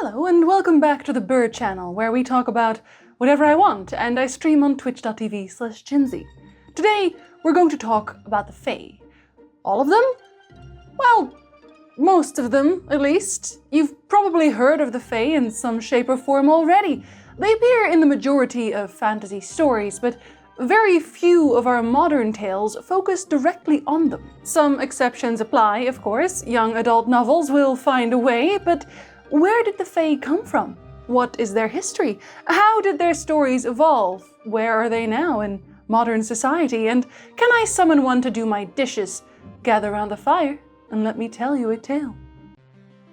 Hello and welcome back to the Bird channel, where we talk about whatever I want, and I stream on twitch.tv/Chinzy. Today, we're going to talk about the Fae. All of them? Well, most of them, at least. You've probably heard of the Fae in some shape or form already. They appear in the majority of fantasy stories, but very few of our modern tales focus directly on them. Some exceptions apply, of course. Young adult novels will find a way, but where did the Fae come from? What is their history? How did their stories evolve? Where are they now in modern society? And can I summon one to do my dishes? Gather round the fire and let me tell you a tale.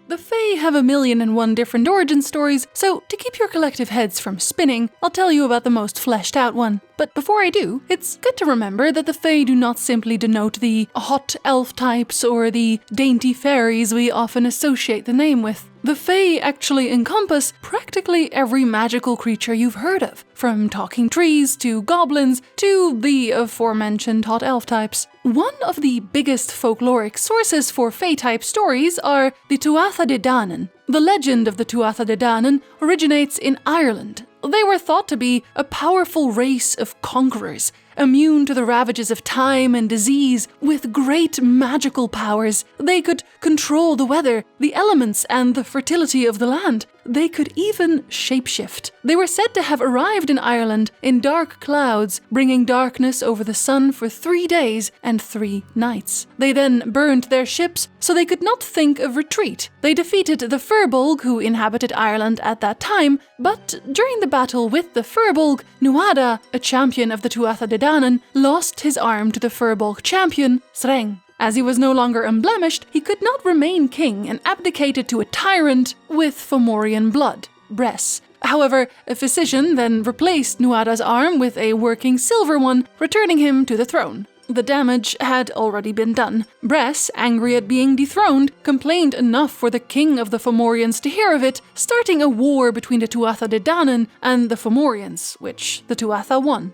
The Fae have 1,000,001 different origin stories, so to keep your collective heads from spinning, I'll tell you about the most fleshed out one. But before I do, it's good to remember that the Fae do not simply denote the hot elf types or the dainty fairies we often associate the name with. The Fae actually encompass practically every magical creature you've heard of, from talking trees to goblins to the aforementioned hot elf types. One of the biggest folkloric sources for Fae-type stories are the Tuatha Dé Danann. The legend of the Tuatha Dé Danann originates in Ireland. They were thought to be a powerful race of conquerors, immune to the ravages of time and disease, with great magical powers. They could control the weather, the elements, and the fertility of the land. They could even shapeshift. They were said to have arrived in Ireland in dark clouds, bringing darkness over the sun for 3 days and 3 nights. They then burned their ships so they could not think of retreat. They defeated the Firbolg, who inhabited Ireland at that time, but during the battle with the Firbolg, Nuada, a champion of the Tuatha Dé Danann, lost his arm to the Firbolg champion, Sreng. As he was no longer unblemished, he could not remain king and abdicated to a tyrant with Fomorian blood, Bress. However, a physician then replaced Nuada's arm with a working silver one, returning him to the throne. The damage had already been done. Bress, angry at being dethroned, complained enough for the king of the Fomorians to hear of it, starting a war between the Tuatha Dé Danann and the Fomorians, which the Tuatha won.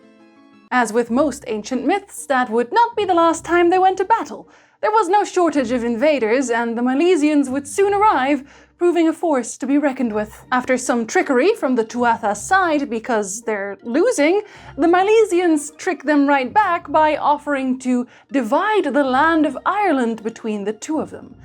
As with most ancient myths, that would not be the last time they went to battle. There was no shortage of invaders, and the Milesians would soon arrive, proving a force to be reckoned with. After some trickery from the Tuatha side, because they're losing, the Milesians trick them right back by offering to divide the land of Ireland between the two of them.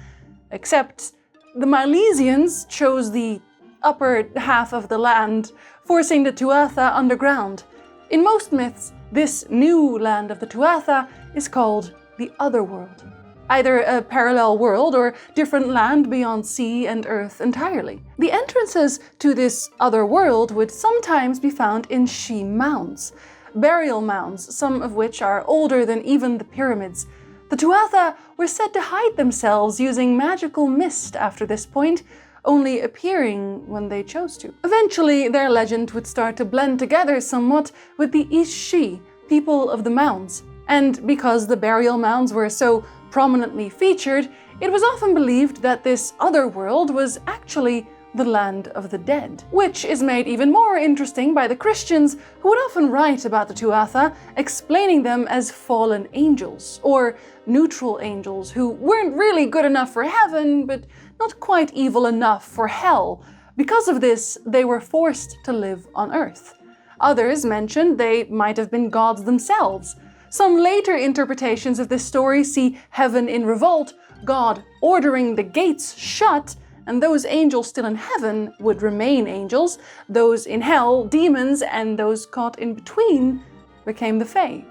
Except the Milesians chose the upper half of the land, forcing the Tuatha underground. In most myths, this new land of the Tuatha is called the Otherworld, either a parallel world or different land beyond sea and earth entirely. The entrances to this other world would sometimes be found in she mounds, burial mounds, some of which are older than even the pyramids. The Tuatha were said to hide themselves using magical mist after this point, only appearing when they chose to. Eventually, their legend would start to blend together somewhat with the Ishi, people of the mounds. And because the burial mounds were so prominently featured, it was often believed that this other world was actually the land of the dead, which is made even more interesting by the Christians, who would often write about the Tuatha, explaining them as fallen angels, or neutral angels who weren't really good enough for heaven, but not quite evil enough for hell. Because of this, they were forced to live on earth. Others mentioned they might have been gods themselves. Some later interpretations of this story see heaven in revolt, God ordering the gates shut, and those angels still in heaven would remain angels, those in hell demons, and those caught in between became the Fae.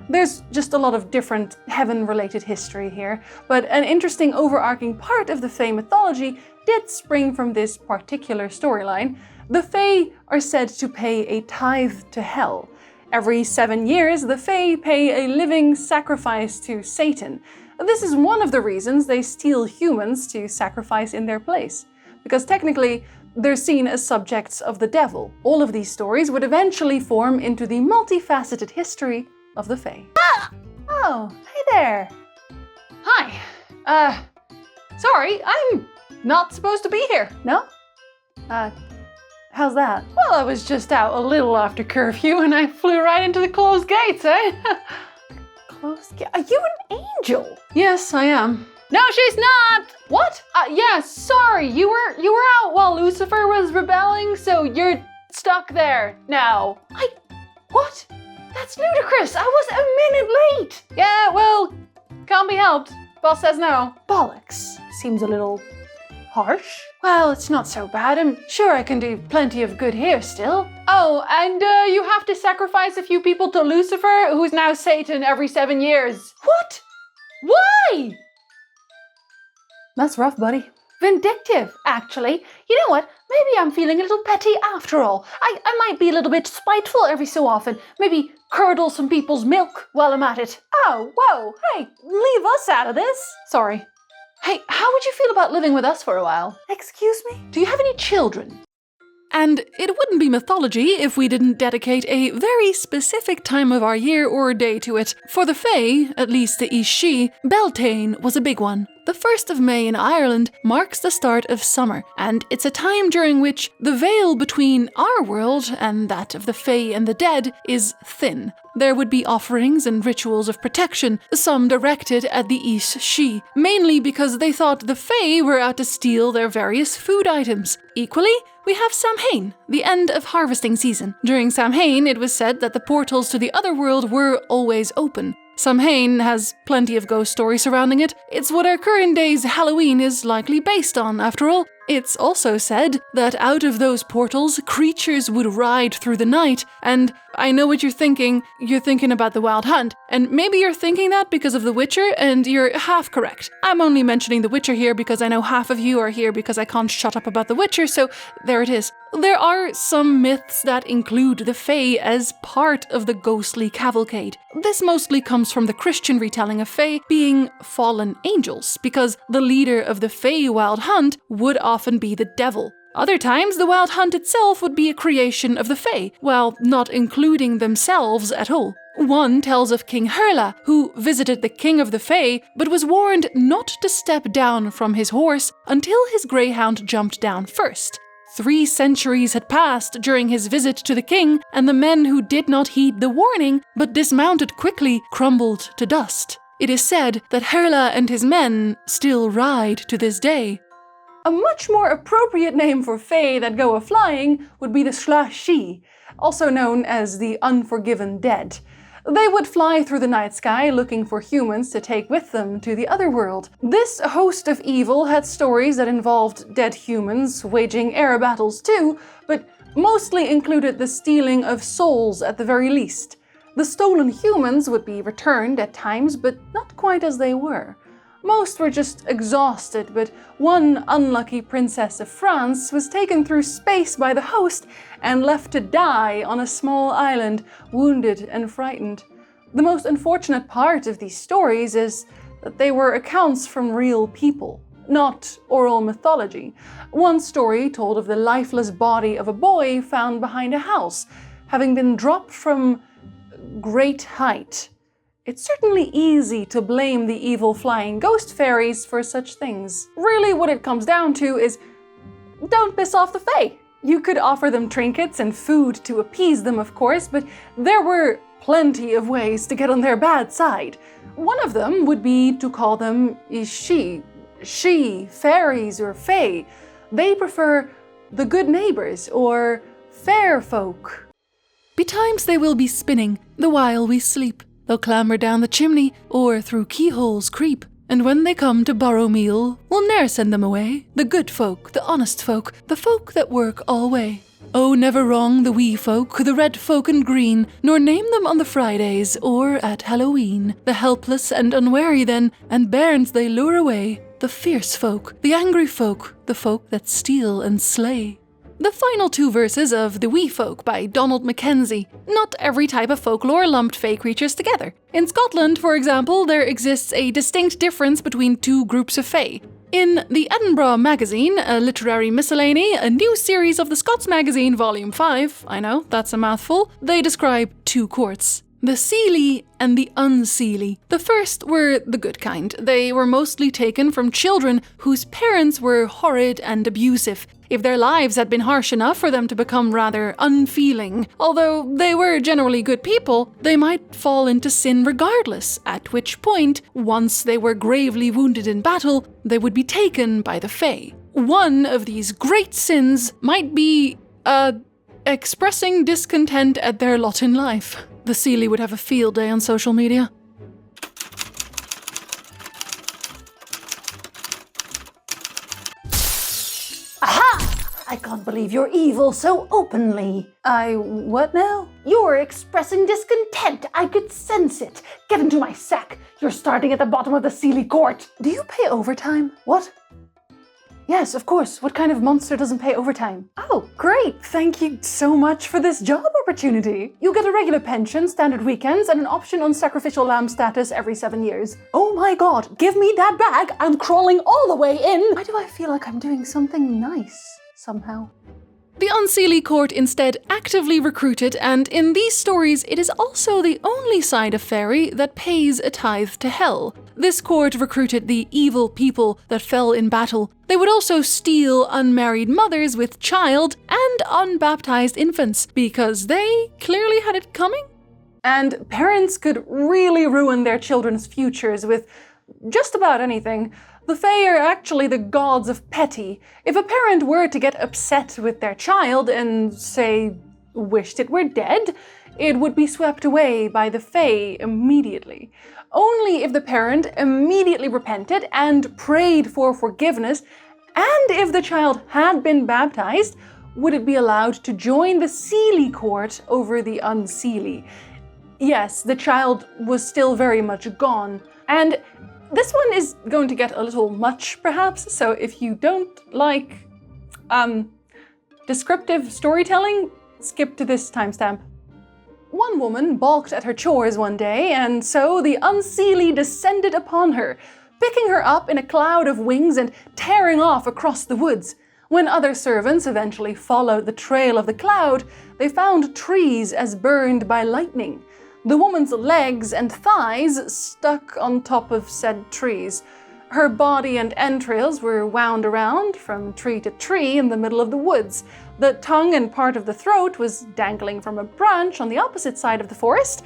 There's just a lot of different heaven-related history here, but an interesting overarching part of the Fae mythology did spring from this particular storyline. The Fae are said to pay a tithe to hell. Every 7 years, the Fae pay a living sacrifice to Satan. This is one of the reasons they steal humans to sacrifice in their place, because technically, they're seen as subjects of the devil. All of these stories would eventually form into the multifaceted history of the Fae. Ah! Oh, hey there! Hi. Sorry, I'm not supposed to be here. No? How's that? Well, I was just out a little after curfew and I flew right into the closed gates, eh? Are you an angel? Yes, I am. No, she's not! What? Yeah, sorry, you were out while Lucifer was rebelling, so you're stuck there now. What? That's ludicrous. I was a minute late. Yeah, well, can't be helped. Boss says no. Bollocks. Seems a little harsh. Well, it's not so bad. I'm sure I can do plenty of good here still. Oh, and you have to sacrifice a few people to Lucifer, who's now Satan, every 7 years. What? Why? That's rough, buddy. Vindictive, actually. You know what? Maybe I'm feeling a little petty after all. I might be a little bit spiteful every so often. Maybe curdle some people's milk while I'm at it. Oh, whoa, hey, leave us out of this. Sorry. Hey, how would you feel about living with us for a while? Excuse me? Do you have any children? And it wouldn't be mythology if we didn't dedicate a very specific time of our year or day to it. For the Fae, at least the Ishi, Beltane was a big one. The 1st of May in Ireland marks the start of summer, and it's a time during which the veil between our world and that of the Fae and the dead is thin. There would be offerings and rituals of protection, some directed at the Ishi, mainly because they thought the Fae were out to steal their various food items. Equally, we have Samhain, the end of harvesting season. During Samhain, it was said that the portals to the other world were always open. Samhain has plenty of ghost stories surrounding it. It's what our current day's Halloween is likely based on, after all. It's also said that out of those portals, creatures would ride through the night, and I know what you're thinking. You're thinking about the Wild Hunt, and maybe you're thinking that because of The Witcher, and you're half correct. I'm only mentioning The Witcher here because I know half of you are here because I can't shut up about The Witcher, so there it is. There are some myths that include the Fae as part of the ghostly cavalcade. This mostly comes from the Christian retelling of Fae being fallen angels, because the leader of the Fae Wild Hunt would often be the devil. Other times, the Wild Hunt itself would be a creation of the Fae, while not including themselves at all. One tells of King Herla, who visited the king of the Fae, but was warned not to step down from his horse until his greyhound jumped down first. 3 centuries had passed during his visit to the king, and the men who did not heed the warning, but dismounted quickly, crumbled to dust. It is said that Herla and his men still ride to this day. A much more appropriate name for Fae that go a-flying would be the Slashi, also known as the unforgiven dead. They would fly through the night sky looking for humans to take with them to the other world. This host of evil had stories that involved dead humans waging air battles too, but mostly included the stealing of souls at the very least. The stolen humans would be returned at times, but not quite as they were. Most were just exhausted, but one unlucky princess of France was taken through space by the host and left to die on a small island, wounded and frightened. The most unfortunate part of these stories is that they were accounts from real people, not oral mythology. One story told of the lifeless body of a boy found behind a house, having been dropped from great height. It's certainly easy to blame the evil flying ghost fairies for such things. Really, what it comes down to is, don't piss off the Fae. You could offer them trinkets and food to appease them, of course, but there were plenty of ways to get on their bad side. One of them would be to call them she, fairies, or Fae. They prefer the good neighbors, or fair folk. Betimes they will be spinning, the while we sleep. They'll clamber down the chimney, or through keyholes creep, and when they come to borrow meal, we'll ne'er send them away. The good folk, the honest folk, the folk that work alway. Oh, never wrong the wee folk, the red folk and green, nor name them on the Fridays, or at Halloween. The helpless and unwary then, and bairns they lure away. The fierce folk, the angry folk, the folk that steal and slay. The final 2 verses of The Wee Folk by Donald Mackenzie. Not every type of folklore lumped Fae creatures together. In Scotland, for example, there exists a distinct difference between 2 groups of Fae. In the Edinburgh Magazine, a literary miscellany, a new series of the Scots Magazine Volume 5, I know, that's a mouthful, they describe 2 courts. The Seely and the Unseely. The first were the good kind. They were mostly taken from children whose parents were horrid and abusive. If their lives had been harsh enough for them to become rather unfeeling, although they were generally good people, they might fall into sin regardless, at which point, once they were gravely wounded in battle, they would be taken by the Fae. one of these great sins might be, expressing discontent at their lot in life. The Seelie would have a field day on social media. I can't believe you're evil so openly. What now? You're expressing discontent. I could sense it. Get into my sack. You're starting at the bottom of the Seelie court. Do you pay overtime? What? Yes, of course. What kind of monster doesn't pay overtime? Oh, great. Thank you so much for this job opportunity. You'll get a regular pension, standard weekends, and an option on sacrificial lamb status every 7 years. Oh my god, give me that bag. I'm crawling all the way in. Why do I feel like I'm doing something nice somehow? The Unseely court instead actively recruited, and in these stories it is also the only side of Fairy that pays a tithe to hell. This court recruited the evil people that fell in battle. They would also steal unmarried mothers with child and unbaptized infants, because they clearly had it coming. And parents could really ruin their children's futures with just about anything. The Fae are actually the gods of petty. If a parent were to get upset with their child and, say, wished it were dead, it would be swept away by the Fae immediately. Only if the parent immediately repented and prayed for forgiveness, and if the child had been baptized, would it be allowed to join the Seelie court over the Unseely. Yes, the child was still very much gone, and this one is going to get a little much, perhaps, so if you don't like, descriptive storytelling, skip to this timestamp. One woman balked at her chores one day, and so the Unseely descended upon her, picking her up in a cloud of wings and tearing off across the woods. When other servants eventually followed the trail of the cloud, they found trees as burned by lightning. The woman's legs and thighs stuck on top of said trees. Her body and entrails were wound around from tree to tree in the middle of the woods. The tongue and part of the throat was dangling from a branch on the opposite side of the forest,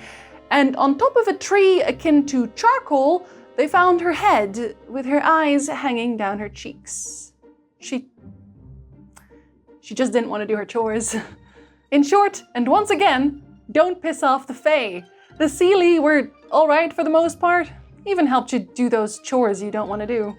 and on top of a tree akin to charcoal, they found her head with her eyes hanging down her cheeks. She just didn't want to do her chores. In short, and once again, don't piss off the Fae. The Seelie were alright for the most part, even helped you do those chores you don't want to do.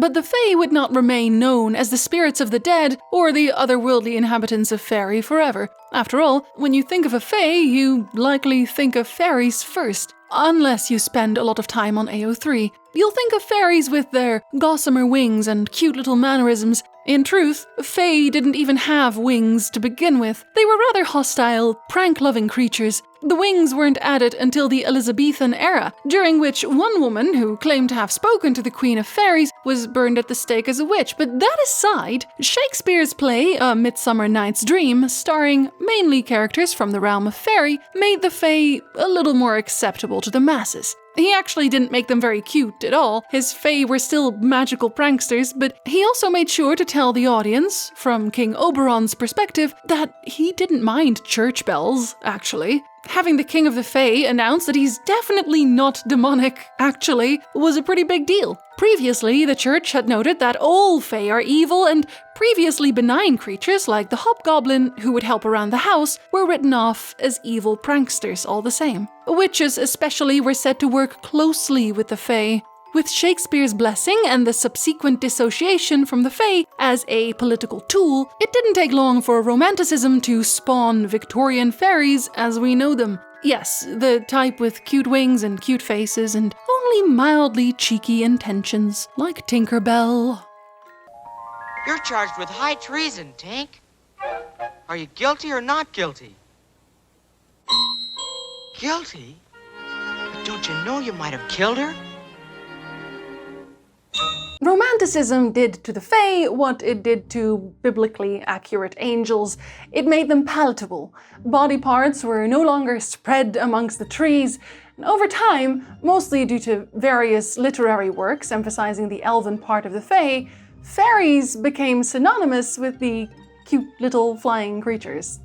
But the Fae would not remain known as the spirits of the dead or the otherworldly inhabitants of Fairy forever. After all, when you think of a Fae, you likely think of fairies first. Unless you spend a lot of time on AO3, you'll think of fairies with their gossamer wings and cute little mannerisms. In truth, Fae didn't even have wings to begin with. They were rather hostile, prank-loving creatures. The wings weren't added until the Elizabethan era, during which one woman, who claimed to have spoken to the Queen of Fairies, was burned at the stake as a witch. But that aside, Shakespeare's play, A Midsummer Night's Dream, starring mainly characters from the realm of Fairy, made the Fae a little more acceptable to the masses. He actually didn't make them very cute at all. His Fae were still magical pranksters, but he also made sure to tell the audience, from King Oberon's perspective, that he didn't mind church bells, actually. Having the King of the Fae announce that he's definitely not demonic, actually, was a pretty big deal. Previously, the church had noted that all Fae are evil, and previously benign creatures like the hobgoblin, who would help around the house, were written off as evil pranksters all the same. Witches especially were said to work closely with the Fae. With Shakespeare's blessing and the subsequent dissociation from the Fae as a political tool, it didn't take long for Romanticism to spawn Victorian fairies as we know them. Yes, the type with cute wings and cute faces and only mildly cheeky intentions, like Tinkerbell. You're charged with high treason, Tink. Are you guilty or not guilty? Guilty? But don't you know you might have killed her? Romanticism did to the Fae what it did to biblically accurate angels. It made them palatable. Body parts were no longer spread amongst the trees, and over time, mostly due to various literary works emphasizing the elven part of the Fae, fairies became synonymous with the cute little flying creatures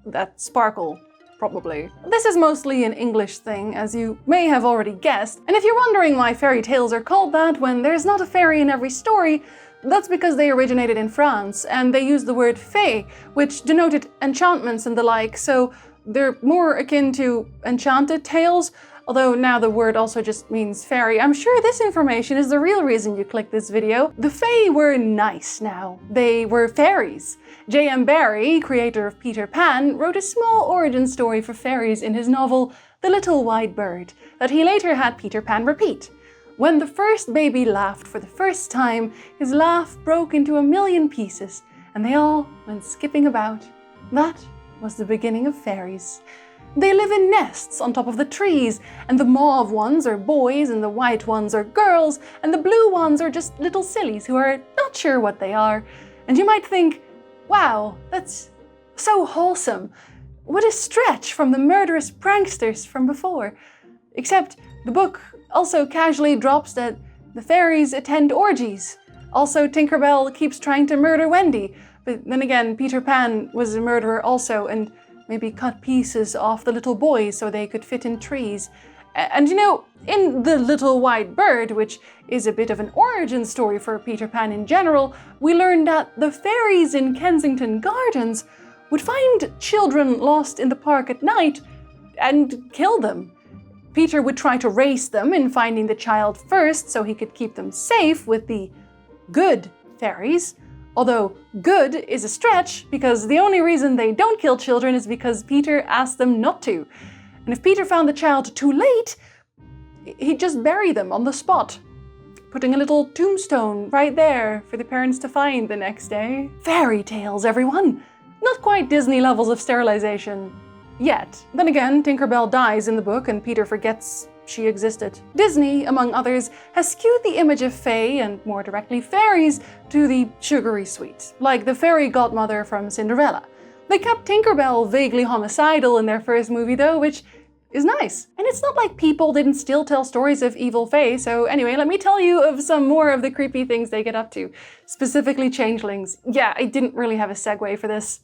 that sparkle. Probably. This is mostly an English thing, as you may have already guessed, and if you're wondering why fairy tales are called that when there's not a fairy in every story, That's because they originated in France, and they used the word fae, which denoted enchantments and the like, so they're more akin to enchanted tales, although now the word also just means fairy. I'm sure this information is the real reason you clicked this video. The fae were nice now. They were fairies. J.M. Barrie, creator of Peter Pan, wrote a small origin story for fairies in his novel The Little White Bird, that he later had Peter Pan repeat. When the first baby laughed for the first time, his laugh broke into 1,000,000 pieces, and they all went skipping about. That was the beginning of fairies. They live in nests on top of the trees, and the mauve ones are boys, and the white ones are girls, and the blue ones are just little sillies who are not sure what they are. And you might think, wow, that's so wholesome. What a stretch from the murderous pranksters from before. Except the book also casually drops that the fairies attend orgies. Also, Tinkerbell keeps trying to murder Wendy, but then again, Peter Pan was a murderer also, and maybe cut pieces off the little boys so they could fit in trees. And you know, in The Little White Bird, which is a bit of an origin story for Peter Pan in general, we learned that the fairies in Kensington Gardens would find children lost in the park at night and kill them. Peter would try to race them in finding the child first so he could keep them safe with the good fairies. Although good is a stretch, because the only reason they don't kill children is because Peter asked them not to. And if Peter found the child too late, he'd just bury them on the spot, putting a little tombstone right there for the parents to find the next day. Fairy tales, everyone! Not quite Disney levels of sterilization yet. Then again, Tinkerbell dies in the book and Peter forgets she existed. Disney, among others, has skewed the image of fae, and more directly fairies, to the sugary sweet, like the fairy godmother from Cinderella. They kept Tinkerbell vaguely homicidal in their first movie though, which is nice. And it's not like people didn't still tell stories of evil fae, so anyway, let me tell you of some more of the creepy things they get up to, specifically changelings. Yeah, I didn't really have a segue for this.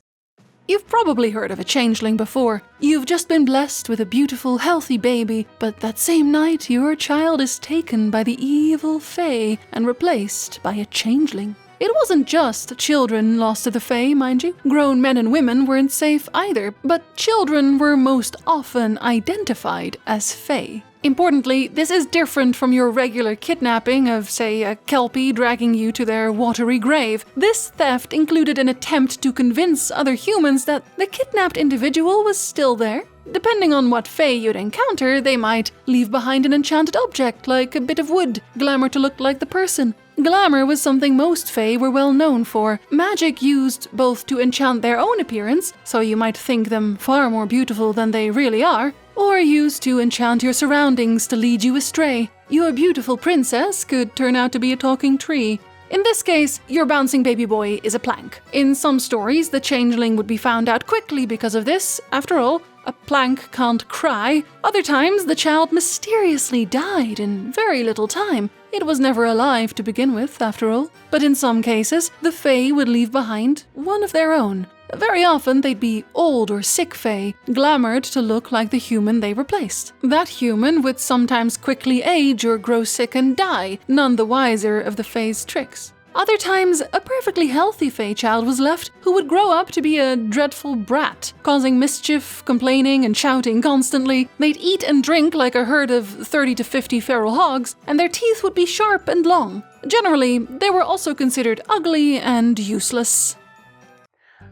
You've probably heard of a changeling before. You've just been blessed with a beautiful, healthy baby, but that same night your child is taken by the evil fae and replaced by a changeling. It wasn't just children lost to the fae, mind you. Grown men and women weren't safe either, but children were most often identified as fae. Importantly, this is different from your regular kidnapping of, say, a kelpie dragging you to their watery grave. This theft included an attempt to convince other humans that the kidnapped individual was still there. Depending on what fae you'd encounter, they might leave behind an enchanted object, like a bit of wood, glamour to look like the person. Glamour was something most fae were well known for. Magic used both to enchant their own appearance, so you might think them far more beautiful than they really are, or used to enchant your surroundings to lead you astray. Your beautiful princess could turn out to be a talking tree. In this case, your bouncing baby boy is a plank. In some stories, the changeling would be found out quickly because of this. After all, a plank can't cry. Other times, the child mysteriously died in very little time. It was never alive to begin with, after all. But in some cases, the fae would leave behind one of their own. Very often, they'd be old or sick fae, glamoured to look like the human they replaced. That human would sometimes quickly age or grow sick and die, none the wiser of the fae's tricks. Other times, a perfectly healthy fae child was left who would grow up to be a dreadful brat, causing mischief, complaining and shouting constantly. They'd eat and drink like a herd of 30 to 50 feral hogs, and their teeth would be sharp and long. Generally, they were also considered ugly and useless.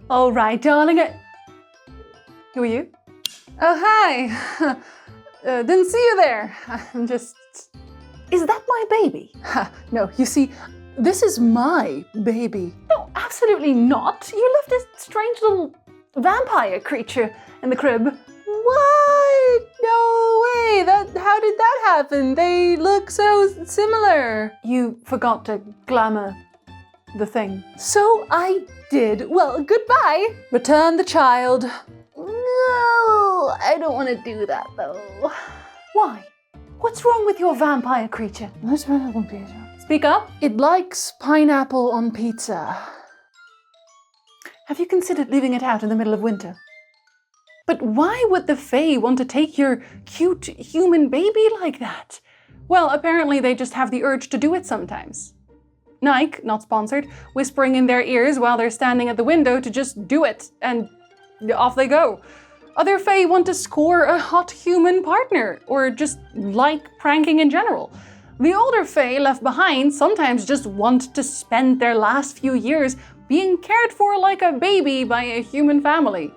All right, darling. Who are you? Oh, hi. Didn't see you there. I'm just... Is that my baby? No, you see, this is my baby. No, absolutely not. You left this strange little vampire creature in the crib. What? No way. How did that happen? They look so similar. You forgot to glamour the thing. So I did. Well, goodbye. Return the child. No, I don't want to do that though. Why? What's wrong with your vampire creature? Speak up. It likes pineapple on pizza. Have you considered leaving it out in the middle of winter? But why would the fae want to take your cute human baby like that? Well, apparently they just have the urge to do it sometimes. Nike, not sponsored, whispering in their ears while they're standing at the window to just do it, and off they go. Other Fae want to score a hot human partner, or just like pranking in general. The older Fae left behind sometimes just want to spend their last few years being cared for like a baby by a human family.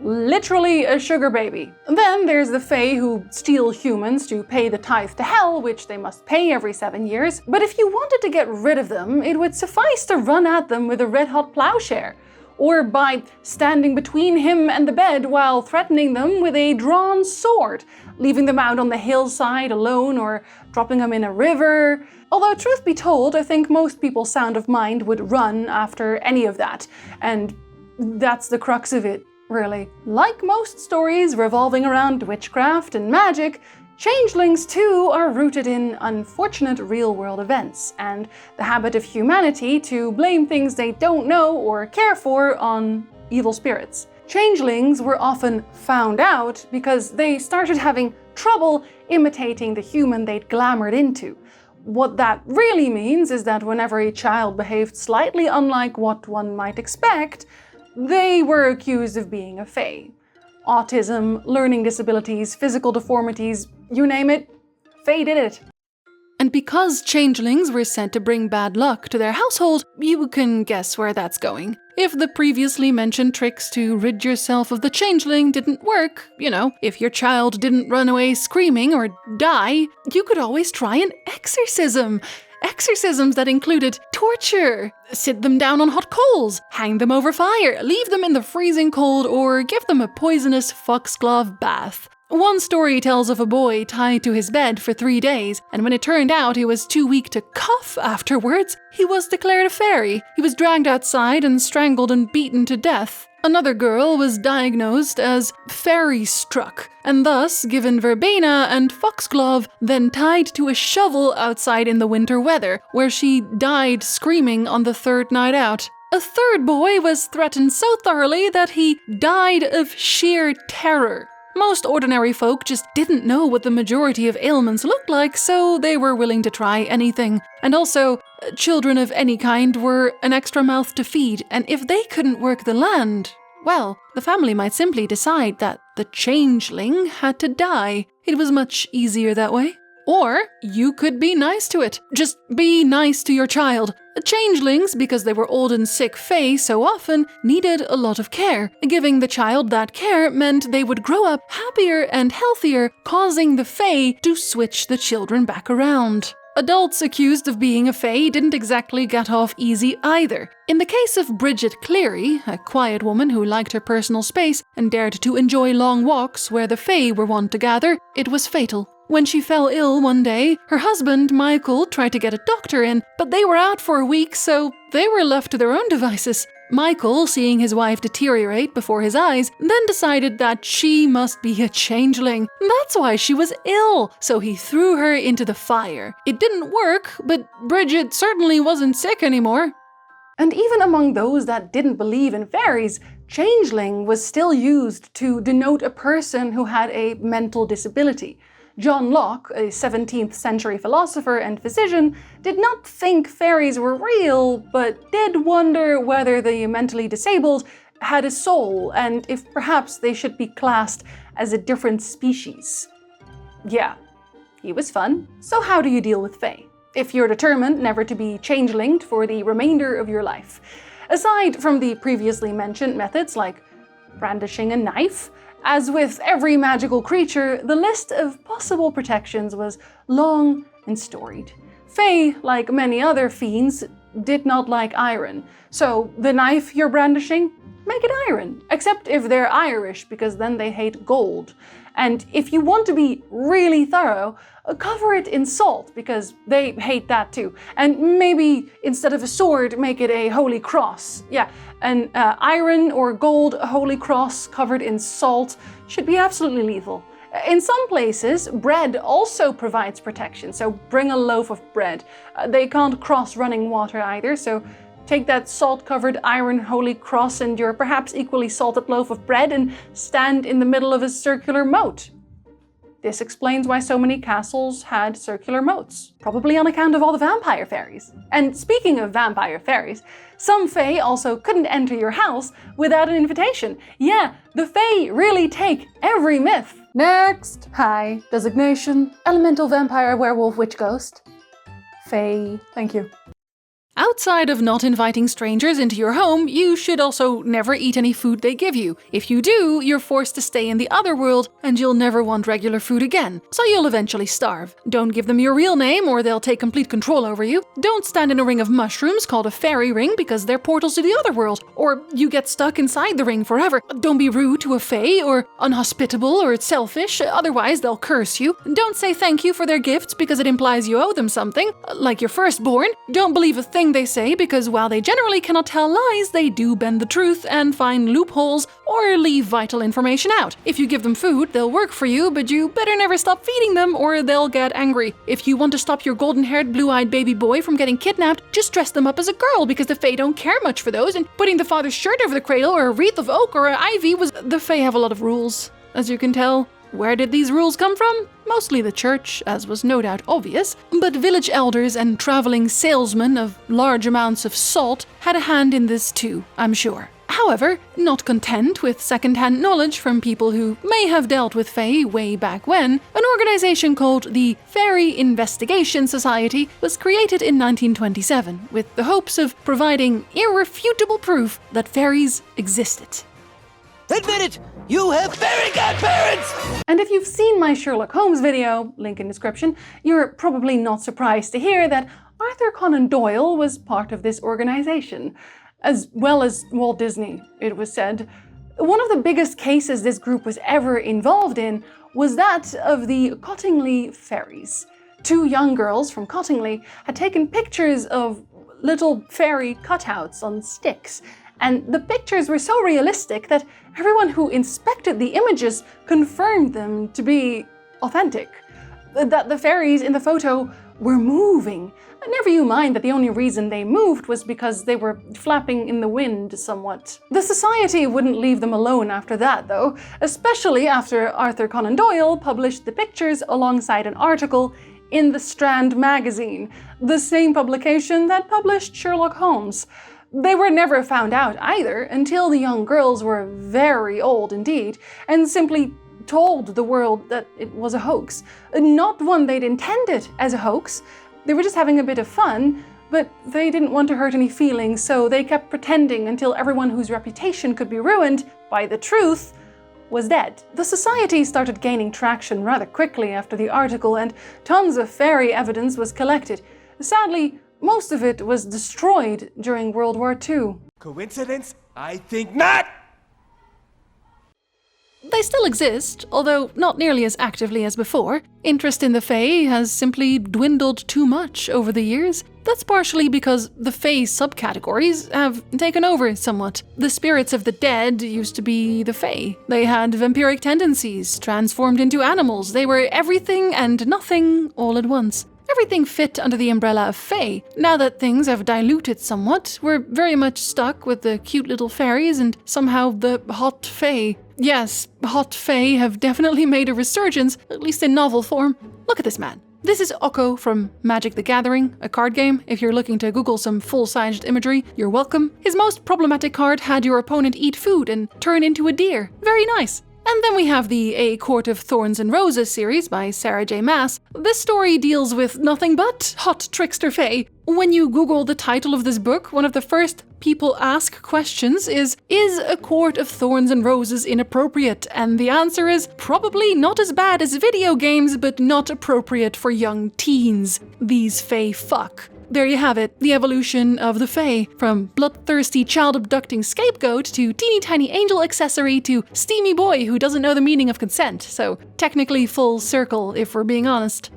Literally a sugar baby. Then there's the Fae who steal humans to pay the tithe to hell, which they must pay every 7 years. But if you wanted to get rid of them, it would suffice to run at them with a red-hot plowshare, or by standing between him and the bed while threatening them with a drawn sword, leaving them out on the hillside alone or dropping them in a river. Although truth be told, I think most people's sound of mind would run after any of that, and that's the crux of it, really. Like most stories revolving around witchcraft and magic, changelings too are rooted in unfortunate real-world events and the habit of humanity to blame things they don't know or care for on evil spirits. Changelings were often found out because they started having trouble imitating the human they'd glamored into. What that really means is that whenever a child behaved slightly unlike what one might expect, they were accused of being a Fae. Autism, learning disabilities, physical deformities, you name it, Fae did it. And because changelings were said to bring bad luck to their household, you can guess where that's going. If the previously mentioned tricks to rid yourself of the changeling didn't work, if your child didn't run away screaming or die, you could always try an exorcism. Exorcisms that included torture, sit them down on hot coals, hang them over fire, leave them in the freezing cold, or give them a poisonous foxglove bath. One story tells of a boy tied to his bed for 3 days, and when it turned out he was too weak to cough afterwards, he was declared a fairy. He was dragged outside and strangled and beaten to death. Another girl was diagnosed as fairy struck, and thus given verbena and foxglove, then tied to a shovel outside in the winter weather, where she died screaming on the 3rd night out. A third boy was threatened so thoroughly that he died of sheer terror. Most ordinary folk just didn't know what the majority of ailments looked like, so they were willing to try anything. And also, children of any kind were an extra mouth to feed, and if they couldn't work the land, well, the family might simply decide that the changeling had to die. It was much easier that way. Or you could be nice to it. Just be nice to your child. Changelings, because they were old and sick Fae so often, needed a lot of care. Giving the child that care meant they would grow up happier and healthier, causing the Fae to switch the children back around. Adults accused of being a Fae didn't exactly get off easy either. In the case of Bridget Cleary, a quiet woman who liked her personal space and dared to enjoy long walks where the Fae were wont to gather, it was fatal. When she fell ill one day, her husband, Michael, tried to get a doctor in, but they were out for a week, so they were left to their own devices. Michael, seeing his wife deteriorate before his eyes, then decided that she must be a changeling. That's why she was ill, so he threw her into the fire. It didn't work, but Bridget certainly wasn't sick anymore. And even among those that didn't believe in fairies, changeling was still used to denote a person who had a mental disability. John Locke, a 17th century philosopher and physician, did not think fairies were real, but did wonder whether the mentally disabled had a soul and if perhaps they should be classed as a different species. Yeah, he was fun. So how do you deal with Fae? If you're determined never to be changelinged for the remainder of your life. Aside from the previously mentioned methods like brandishing a knife, as with every magical creature, the list of possible protections was long and storied. Fae, like many other fiends, did not like iron, so the knife you're brandishing, make it iron, except if they're Irish, because then they hate gold. And if you want to be really thorough, cover it in salt, because they hate that too. And maybe instead of a sword, make it a holy cross. Yeah, an iron or gold holy cross covered in salt should be absolutely lethal. In some places, bread also provides protection, so bring a loaf of bread. They can't cross running water either, so take that salt-covered iron holy cross and your perhaps equally salted loaf of bread and stand in the middle of a circular moat. This explains why so many castles had circular moats, probably on account of all the vampire fairies. And speaking of vampire fairies, some Fae also couldn't enter your house without an invitation. Yeah, the Fae really take every myth. Next! Hi. Designation: Elemental Vampire Werewolf Witch Ghost. Fae. Thank you. Outside of not inviting strangers into your home, you should also never eat any food they give you. If you do, you're forced to stay in the other world and you'll never want regular food again, so you'll eventually starve. Don't give them your real name or they'll take complete control over you. Don't stand in a ring of mushrooms called a fairy ring because they're portals to the other world, or you get stuck inside the ring forever. Don't be rude to a fae or unhospitable or selfish, otherwise they'll curse you. Don't say thank you for their gifts because it implies you owe them something, like your firstborn. Don't believe a thing they say because while they generally cannot tell lies, they do bend the truth and find loopholes or leave vital information out. If you give them food, they'll work for you, but you better never stop feeding them or they'll get angry. If you want to stop your golden-haired, blue-eyed baby boy from getting kidnapped, just dress them up as a girl because the Fae don't care much for those, and putting the father's shirt over the cradle or a wreath of oak or an ivy was... The Fae have a lot of rules, as you can tell. Where did these rules come from? Mostly the church, as was no doubt obvious, but village elders and traveling salesmen of large amounts of salt had a hand in this too, I'm sure. However, not content with second-hand knowledge from people who may have dealt with Fae way back when, an organization called the Fairy Investigation Society was created in 1927 with the hopes of providing irrefutable proof that fairies existed. Admit it! You have very godparents! And if you've seen my Sherlock Holmes video, link in description, you're probably not surprised to hear that Arthur Conan Doyle was part of this organization, as well as Walt Disney, it was said. One of the biggest cases this group was ever involved in was that of the Cottingley Fairies. Two young girls from Cottingley had taken pictures of little fairy cutouts on sticks, and the pictures were so realistic that everyone who inspected the images confirmed them to be authentic. That the fairies in the photo were moving. Never you mind that the only reason they moved was because they were flapping in the wind somewhat. The society wouldn't leave them alone after that, though, especially after Arthur Conan Doyle published the pictures alongside an article in the Strand magazine, the same publication that published Sherlock Holmes. They were never found out either until the young girls were very old indeed, and simply told the world that it was a hoax. Not one they'd intended as a hoax. They were just having a bit of fun, but they didn't want to hurt any feelings, so they kept pretending until everyone whose reputation could be ruined by the truth was dead. The society started gaining traction rather quickly after the article, and tons of fairy evidence was collected. Sadly, most of it was destroyed during World War II. Coincidence? I think not! They still exist, although not nearly as actively as before. Interest in the Fae has simply dwindled too much over the years. That's partially because the Fae subcategories have taken over somewhat. The spirits of the dead used to be the Fae. They had vampiric tendencies, transformed into animals. They were everything and nothing all at once. Everything fit under the umbrella of Fae. Now that things have diluted somewhat, we're very much stuck with the cute little fairies and somehow the hot Fae. Yes, hot Fae have definitely made a resurgence, at least in novel form. Look at this man. This is Okko from Magic the Gathering, a card game. If you're looking to Google some full-sized imagery, you're welcome. His most problematic card had your opponent eat food and turn into a deer. Very nice. And then we have the A Court of Thorns and Roses series by Sarah J. Maas. This story deals with nothing but hot trickster Fae. When you Google the title of this book, one of the first people ask questions is A Court of Thorns and Roses inappropriate? And the answer is probably not as bad as video games, but not appropriate for young teens. These Fae fuck. There you have it, the evolution of the Fae, from bloodthirsty child-abducting scapegoat to teeny-tiny angel accessory to steamy boy who doesn't know the meaning of consent, so technically full circle if we're being honest.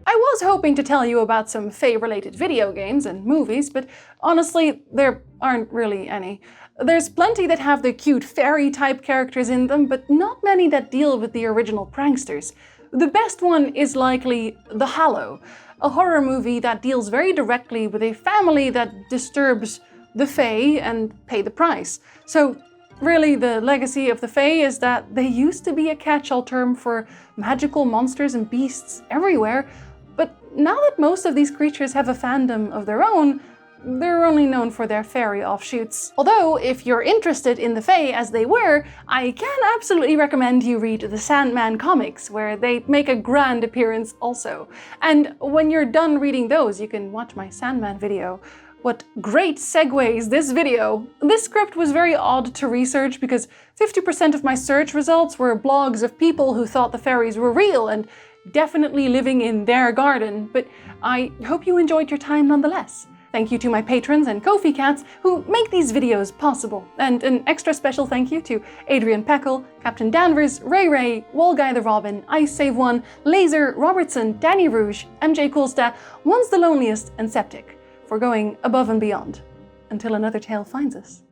I was hoping to tell you about some Fae-related video games and movies, but honestly, there aren't really any. There's plenty that have the cute fairy-type characters in them, but not many that deal with the original pranksters. The best one is likely The Hallow, a horror movie that deals very directly with a family that disturbs the Fae and pay the price. So Really, the legacy of the Fae is that they used to be a catch-all term for magical monsters and beasts everywhere, but now that most of these creatures have a fandom of their own, they're only known for their fairy offshoots. Although, if you're interested in the Fae as they were, I can absolutely recommend you read the Sandman comics, where they make a grand appearance also. And when you're done reading those, you can watch my Sandman video. What great segues this video! This script was very odd to research because 50% of my search results were blogs of people who thought the fairies were real and definitely living in their garden, but I hope you enjoyed your time nonetheless. Thank you to my patrons and Ko-fi cats who make these videos possible, and an extra special thank you to Adrian Peckle, Captain Danvers, Ray, Wallguy the Robin, Ice Save One, Laser, Robertson, Danny Rouge, MJ Coolsta, One's the Loneliest, and Septic for going above and beyond. Until another tale finds us.